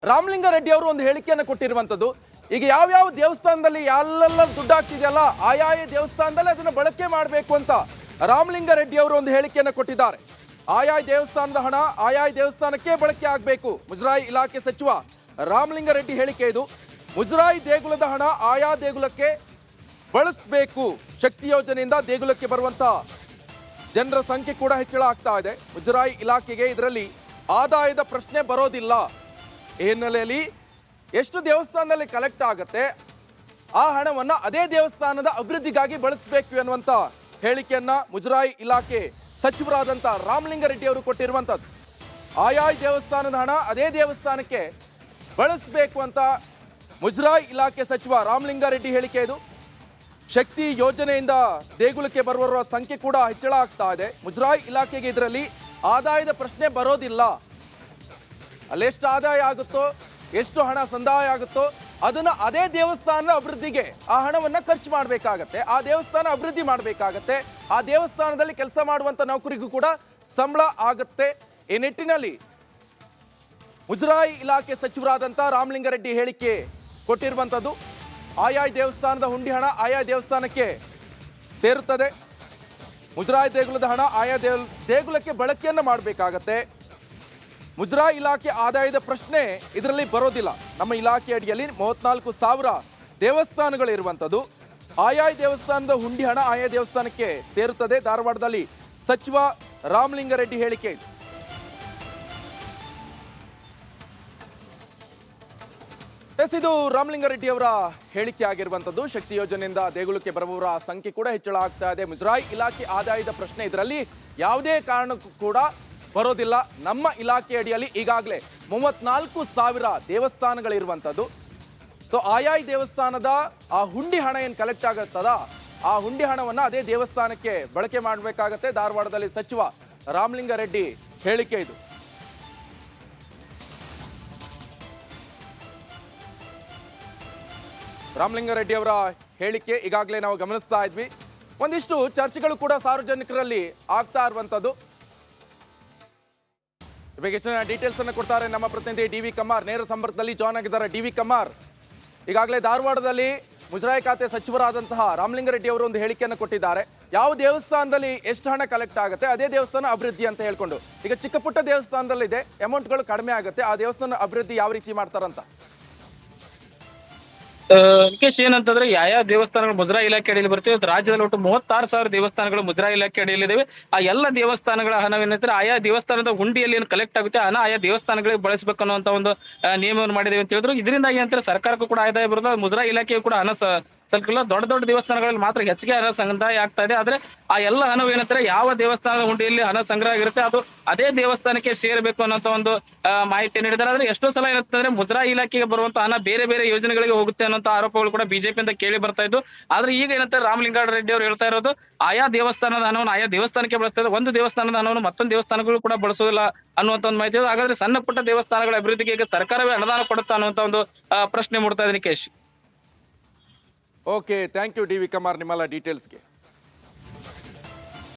ರಾಮಲಿಂಗಾರೆಡ್ಡಿ ಅವರು ಒಂದು ಹೇಳಿಕೆಯನ್ನು ಕೊಟ್ಟಿರುವಂತದ್ದು. ಈಗ ಯಾವ್ಯಾವ ದೇವಸ್ಥಾನದಲ್ಲಿ ಎಲ್ಲೆಲ್ಲ ದುಡ್ಡು ಆಗ್ತಿದೆಯಲ್ಲ ಆಯಾಯ ದೇವಸ್ಥಾನದಲ್ಲಿ ಅದನ್ನ ಬಳಕೆ ಮಾಡಬೇಕು ಅಂತ ರಾಮಲಿಂಗಾರೆಡ್ಡಿ ಅವರು ಒಂದು ಹೇಳಿಕೆಯನ್ನು ಕೊಟ್ಟಿದ್ದಾರೆ. ಆಯಾಯ ದೇವಸ್ಥಾನದ ಹಣ ಆಯಾಯ ದೇವಸ್ಥಾನಕ್ಕೆ ಬಳಕೆ ಆಗಬೇಕು. ಮುಜರಾಯಿ ಇಲಾಖೆ ಸಚಿವ ರಾಮಲಿಂಗಾರೆಡ್ಡಿ ಹೇಳಿಕೆ ಇದು. ಮುಜರಾಯಿ ದೇಗುಲದ ಹಣ ಆಯಾ ದೇಗುಲಕ್ಕೆ ಬಳಸಬೇಕು. ಶಕ್ತಿ ಯೋಜನೆಯಿಂದ ದೇಗುಲಕ್ಕೆ ಬರುವಂತ ಜನರ ಸಂಖ್ಯೆ ಕೂಡ ಹೆಚ್ಚಳ ಆಗ್ತಾ ಇದೆ. ಮುಜರಾಯಿ ಇಲಾಖೆಗೆ ಇದರಲ್ಲಿ ಆದಾಯದ ಪ್ರಶ್ನೆ ಬರೋದಿಲ್ಲ. ಈ ಹಿನ್ನೆಲೆಯಲ್ಲಿ ಎಷ್ಟು ದೇವಸ್ಥಾನದಲ್ಲಿ ಕಲೆಕ್ಟ್ ಆಗುತ್ತೆ ಆ ಹಣವನ್ನ ಅದೇ ದೇವಸ್ಥಾನದ ಅಭಿವೃದ್ಧಿಗಾಗಿ ಬಳಸಬೇಕು ಎನ್ನುವಂತ ಹೇಳಿಕೆಯನ್ನ ಮುಜರಾಯಿ ಇಲಾಖೆ ಸಚಿವರಾದಂತ ರಾಮಲಿಂಗಾರೆಡ್ಡಿ ಅವರು ಕೊಟ್ಟಿರುವಂತದ್ದು. ಆಯಾಯ ದೇವಸ್ಥಾನದ ಹಣ ಅದೇ ದೇವಸ್ಥಾನಕ್ಕೆ ಬಳಸಬೇಕು ಅಂತ ಮುಜರಾಯಿ ಇಲಾಖೆ ಸಚಿವ ರಾಮಲಿಂಗಾರೆಡ್ಡಿ ಹೇಳಿಕೆ ಇದು. ಶಕ್ತಿ ಯೋಜನೆಯಿಂದ ದೇಗುಲಕ್ಕೆ ಬರುವವರ ಸಂಖ್ಯೆ ಕೂಡ ಹೆಚ್ಚಳ ಆಗ್ತಾ ಇದೆ. ಮುಜರಾಯಿ ಇಲಾಖೆಗೆ ಇದರಲ್ಲಿ ಆದಾಯದ ಪ್ರಶ್ನೆ ಬರೋದಿಲ್ಲ. ಅಲ್ಲೆಷ್ಟು ಆದಾಯ ಆಗುತ್ತೋ ಎಷ್ಟು ಹಣ ಸಂದಾಯ ಆಗುತ್ತೋ ಅದನ್ನ ಅದೇ ದೇವಸ್ಥಾನದ ಅಭಿವೃದ್ಧಿಗೆ ಆ ಹಣವನ್ನ ಖರ್ಚು ಮಾಡಬೇಕಾಗತ್ತೆ. ಆ ದೇವಸ್ಥಾನ ಅಭಿವೃದ್ಧಿ ಮಾಡಬೇಕಾಗತ್ತೆ. ಆ ದೇವಸ್ಥಾನದಲ್ಲಿ ಕೆಲಸ ಮಾಡುವಂತ ನೌಕರಿಗೂ ಕೂಡ ಸಂಬಳ ಆಗುತ್ತೆ. ಈ ನಿಟ್ಟಿನಲ್ಲಿ ಮುಜರಾಯಿ ಇಲಾಖೆ ಸಚಿವರಾದಂತ ರಾಮಲಿಂಗಾರೆಡ್ಡಿ ಹೇಳಿಕೆ ಕೊಟ್ಟಿರುವಂತದ್ದು. ಆಯಾಯ ದೇವಸ್ಥಾನದ ಹುಂಡಿ ಹಣ ಆಯಾ ದೇವಸ್ಥಾನಕ್ಕೆ ಸೇರುತ್ತದೆ. ಮುಜರಾಯಿ ದೇಗುಲದ ಹಣ ಆಯಾ ದೇಗುಲಕ್ಕೆ ಬಳಕೆಯನ್ನ ಮಾಡಬೇಕಾಗತ್ತೆ. ಮುಜರಾಯಿ ಇಲಾಖೆ ಆದಾಯದ ಪ್ರಶ್ನೆ ಇದರಲ್ಲಿ ಬರೋದಿಲ್ಲ. ನಮ್ಮ ಇಲಾಖೆ ಅಡಿಯಲ್ಲಿ 34,000 ದೇವಸ್ಥಾನಗಳು ಇರುವಂತದ್ದು. ಆಯಾಯ ದೇವಸ್ಥಾನದ ಹುಂಡಿ ಹಣ ಆಯಾ ದೇವಸ್ಥಾನಕ್ಕೆ ಸೇರುತ್ತದೆ. ಧಾರವಾಡದಲ್ಲಿ ಸಚಿವ ರಾಮಲಿಂಗಾರೆಡ್ಡಿ ಹೇಳಿಕೆ. ಇದು ರಾಮಲಿಂಗಾರೆಡ್ಡಿ ಅವರ ಹೇಳಿಕೆ ಆಗಿರುವಂತದ್ದು. ಶಕ್ತಿ ಯೋಜನೆಯಿಂದ ದೇಗುಲಕ್ಕೆ ಬರುವವರ ಸಂಖ್ಯೆ ಕೂಡ ಹೆಚ್ಚಳ ಆಗ್ತಾ ಇದೆ. ಮುಜರಾಯಿ ಇಲಾಖೆ ಆದಾಯದ ಪ್ರಶ್ನೆ ಇದರಲ್ಲಿ ಯಾವುದೇ ಕಾರಣಕ್ಕೂ ಕೂಡ ಬರೋದಿಲ್ಲ. ನಮ್ಮ ಇಲಾಖೆ ಅಡಿಯಲ್ಲಿ ಈಗಾಗಲೇ 34,000 ದೇವಸ್ಥಾನಗಳಿರುವಂಥದ್ದು. ಸೊ ಆಯಾಯ ದೇವಸ್ಥಾನದ ಆ ಹುಂಡಿ ಹಣ ಏನು ಕಲೆಕ್ಟ್ ಆಗುತ್ತದ ಆ ಹುಂಡಿ ಹಣವನ್ನ ಅದೇ ದೇವಸ್ಥಾನಕ್ಕೆ ಬಳಕೆ ಮಾಡಬೇಕಾಗತ್ತೆ. ಧಾರವಾಡದಲ್ಲಿ ಸಚಿವ ರಾಮಲಿಂಗಾರೆಡ್ಡಿ ಹೇಳಿಕೆ ಇದು. ರಾಮಲಿಂಗಾರೆಡ್ಡಿ ಅವರ ಹೇಳಿಕೆ ಈಗಾಗಲೇ ನಾವು ಗಮನಿಸ್ತಾ ಇದ್ವಿ. ಒಂದಿಷ್ಟು ಚರ್ಚೆಗಳು ಕೂಡ ಸಾರ್ವಜನಿಕರಲ್ಲಿ ಆಗ್ತಾ ಇರುವಂತದ್ದು. ಇವಾಗ ಹೆಚ್ಚಿನ ಡೀಟೇಲ್ಸ್ ಅನ್ನು ಕೊಡ್ತಾರೆ ನಮ್ಮ ಪ್ರತಿನಿಧಿ ಡಿ.ವಿ. ಕಮ್ಮಾರ್. ನೇರ ಸಂಪರ್ಕದಲ್ಲಿ ಜಾಯ್ನ್ ಆಗಿದ್ದಾರೆ ಡಿ.ವಿ. ಕಮ್ಮಾರ್. ಈಗಾಗಲೇ ಧಾರವಾಡದಲ್ಲಿ ಮುಜರಾಯಿ ಖಾತೆ ಸಚಿವರಾದಂತಹ ರಾಮಲಿಂಗಾರೆಡ್ಡಿ ಅವರು ಒಂದು ಹೇಳಿಕೆಯನ್ನು ಕೊಟ್ಟಿದ್ದಾರೆ. ಯಾವ ದೇವಸ್ಥಾನದಲ್ಲಿ ಎಷ್ಟು ಹಣ ಕಲೆಕ್ಟ್ ಆಗುತ್ತೆ ಅದೇ ದೇವಸ್ಥಾನ ಅಭಿವೃದ್ಧಿ ಅಂತ ಹೇಳ್ಕೊಂಡು. ಈಗ ಚಿಕ್ಕ ಪುಟ್ಟ ದೇವಸ್ಥಾನದಲ್ಲಿ ಇದೆ ಅಮೌಂಟ್ಗಳು ಕಡಿಮೆ ಆಗುತ್ತೆ, ಆ ದೇವಸ್ಥಾನ ಅಭಿವೃದ್ಧಿ ಯಾವ ರೀತಿ ಮಾಡ್ತಾರಂತ? ನಿಕೇಶ್, ಏನಂತಂದ್ರೆ ಯಾವ ದೇವಸ್ಥಾನಗಳು ಮುಜರಾಯಿ ಇಲಾಖೆ ಅಡಿಯಲ್ಲಿ ಬರ್ತವೆ. ರಾಜ್ಯದಲ್ಲಿ ಒಟ್ಟು 36,000 ದೇವಸ್ಥಾನಗಳು ಮುಜರಾಯಿ ಇಲಾಖೆ ಅಡಿಯಲ್ಲಿದ್ದಾವೆ. ಆ ಎಲ್ಲ ದೇವಸ್ಥಾನಗಳ ಹಣವೇನಂದ್ರೆ ಆಯಾ ದೇವಸ್ಥಾನದ ಹುಂಡಿಯಲ್ಲಿ ಏನು ಕಲೆಕ್ಟ್ ಆಗುತ್ತೆ ಹಣ ಆಯಾ ದೇವಸ್ಥಾನಗಳಿಗೆ ಬಳಸಬೇಕು ಅನ್ನುವಂತ ಒಂದು ನಿಯಮವನ್ನು ಮಾಡಿದ್ದೇವೆ ಅಂತ ಹೇಳಿದ್ರು. ಇದರಿಂದಾಗಿ ಏನಂತಾರೆ ಸರ್ಕಾರಕ್ಕೂ ಕೂಡ ಆದಾಯ ಬರೋದು, ಮುಜರಾಯಿ ಇಲಾಖೆಯು ಕೂಡ ಹಣ ಸ್ವಲ್ಪ ದೊಡ್ಡ ದೊಡ್ಡ ದೇವಸ್ಥಾನಗಳಲ್ಲಿ ಮಾತ್ರ ಹೆಚ್ಚಿಗೆ ಹಣ ಸಂದಾಯ ಆಗ್ತಾ ಇದೆ. ಆದ್ರೆ ಆ ಎಲ್ಲ ಹಣವು ಏನಂತಾರೆ ಯಾವ ದೇವಸ್ಥಾನದ ಹುಂಡಿಯಲ್ಲಿ ಹಣ ಸಂಗ್ರಹ ಆಗಿರುತ್ತೆ ಅದು ಅದೇ ದೇವಸ್ಥಾನಕ್ಕೆ ಸೇರಬೇಕು ಅನ್ನೋಂತ ಒಂದು ಮಾಹಿತಿ ನೀಡಿದ್ದಾರೆ. ಆದ್ರೆ ಎಷ್ಟೋ ಸಲ ಏನಂತಂದ್ರೆ ಮುಜರಾಯಿ ಇಲಾಖೆಗೆ ಬರುವಂತ ಹಣ ಬೇರೆ ಬೇರೆ ಯೋಜನೆಗಳಿಗೆ ಹೋಗುತ್ತೆ ಅನ್ನೋ ಆರೋಪಗಳು ಕೂಡ ಬಿಜೆಪಿ ಅಂತ ಕೇಳಿ ಬರ್ತಾ ಇದ್ದು. ಆದ್ರೆ ಈಗ ಏನಂತಾರೆ ರಾಮಲಿಂಗಾರೆಡ್ಡಿ ಅವರು ಹೇಳ್ತಾ ಇರೋದು ಆಯಾ ದೇವಸ್ಥಾನದ ಹಣವನ್ನು ಆಯಾ ದೇವಸ್ಥಾನಕ್ಕೆ ಬಳಸ್ತಾ ಇದೆ, ಒಂದು ದೇವಸ್ಥಾನದ ಹಣವನ್ನು ಮತ್ತೊಂದು ದೇವಸ್ಥಾನಗಳು ಕೂಡ ಬಳಸೋದಿಲ್ಲ ಅನ್ನುವಂತ ಒಂದು ಮಾಹಿತಿ ಇದೆ. ಹಾಗಾದ್ರೆ ಸಣ್ಣ ಪುಟ್ಟ ದೇವಸ್ಥಾನಗಳ ಅಭಿವೃದ್ಧಿಗೆ ಈಗ ಸರ್ಕಾರವೇ ಅನುದಾನ ಕೊಡುತ್ತಾ ಅನ್ನುವಂತ ಒಂದು ಪ್ರಶ್ನೆ ಮೂಡ್ತಾ ಇದೆ Nikesh. Okay, thank you D V. Kammar ನಿಮ್ಮೆಲ್ಲ ಡೀಟೇಲ್ಸ್ಗೆ.